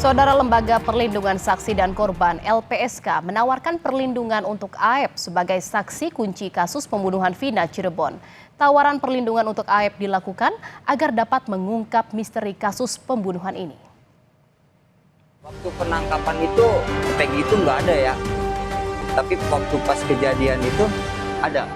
Saudara Lembaga Perlindungan Saksi dan Korban (LPSK) menawarkan perlindungan untuk Aep sebagai saksi kunci kasus pembunuhan Vina Cirebon. Tawaran perlindungan untuk Aep dilakukan agar dapat mengungkap misteri kasus pembunuhan ini. Waktu penangkapan itu, Peggy itu nggak ada ya. Tapi waktu pas kejadian itu ada.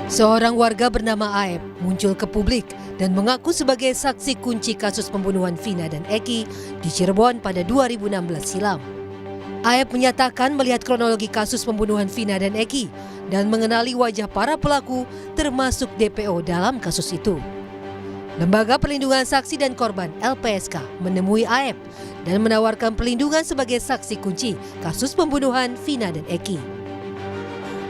Seorang warga bernama Aep muncul ke publik dan mengaku sebagai saksi kunci kasus pembunuhan Vina dan Eki di Cirebon pada 2016 silam. Aep menyatakan melihat kronologi kasus pembunuhan Vina dan Eki dan mengenali wajah para pelaku termasuk DPO dalam kasus itu. Lembaga Perlindungan Saksi dan Korban (LPSK) menemui Aep dan menawarkan perlindungan sebagai saksi kunci kasus pembunuhan Vina dan Eki.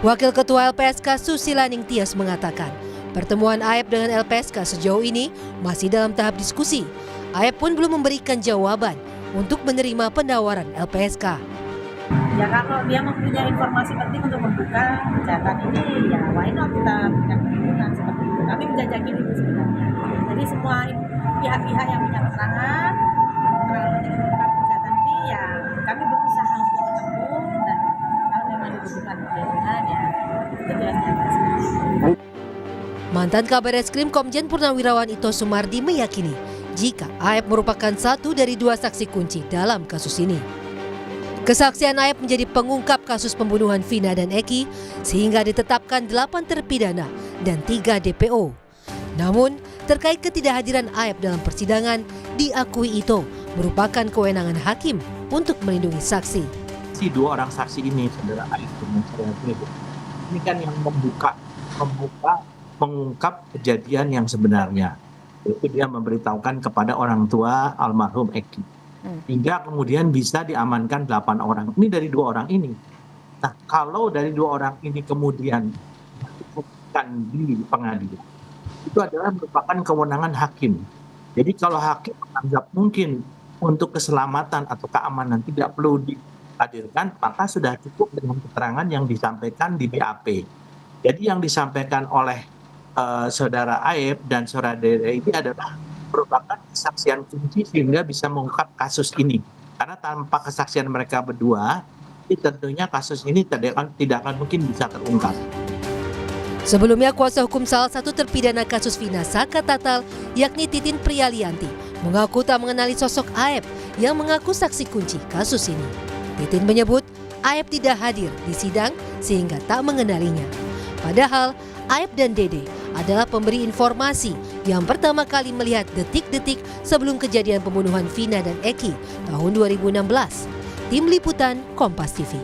Wakil Ketua LPSK Susila Ningtyas mengatakan, pertemuan Aep dengan LPSK sejauh ini masih dalam tahap diskusi. Aep pun belum memberikan jawaban untuk menerima penawaran LPSK. Ya kalau dia mempunyai informasi penting untuk membuka kejahatan ini, ya why not kita berikan perlindungan seperti itu. Kami menjajaki dulu sebenarnya. Jadi semua pihak-pihak yang punya keterangan penting mengungkap kejahatan ini, ya kami berusaha untuk ketemu dan kalau memang dibutuhkan perlindungan, ya itu jelasnya. Mantan Kabar Eskrim Komjen Purnawirawan Ito Sumardi meyakini jika Aep merupakan satu dari dua saksi kunci dalam kasus ini. Kesaksian Aep menjadi pengungkap kasus pembunuhan Vina dan Eki sehingga ditetapkan 8 terpidana dan 3 DPO. Namun, terkait ketidakhadiran Aep dalam persidangan, diakui Ito merupakan kewenangan hakim untuk melindungi saksi. Si dua orang saksi ini, saudara Aep dan saudara Vina, ini kan yang mengungkap kejadian yang sebenarnya. Itu dia memberitahukan kepada orang tua almarhum Eki. Hingga kemudian bisa diamankan 8 orang. Ini dari 2 orang ini. Nah, kalau dari 2 orang ini kemudian dibuktikan di pengadilan, itu adalah merupakan kewenangan hakim. Jadi kalau hakim menganggap mungkin untuk keselamatan atau keamanan tidak perlu dihadirkan, maka sudah cukup dengan keterangan yang disampaikan di BAP. Jadi yang disampaikan oleh saudara Aep dan saudara Dede ini adalah merupakan kesaksian kunci sehingga bisa mengungkap kasus ini. Karena tanpa kesaksian mereka berdua, tentunya kasus ini tidak akan mungkin bisa terungkap. Sebelumnya, kuasa hukum salah satu terpidana kasus Vina Saka Tatal, yakni Titin Priyalianti, mengaku tak mengenali sosok Aep yang mengaku saksi kunci kasus ini. Titin menyebut Aep tidak hadir di sidang sehingga tak mengenalinya. Padahal Aep dan Dede adalah pemberi informasi yang pertama kali melihat detik-detik sebelum kejadian pembunuhan Vina dan Eki tahun 2016. Tim Liputan Kompas TV.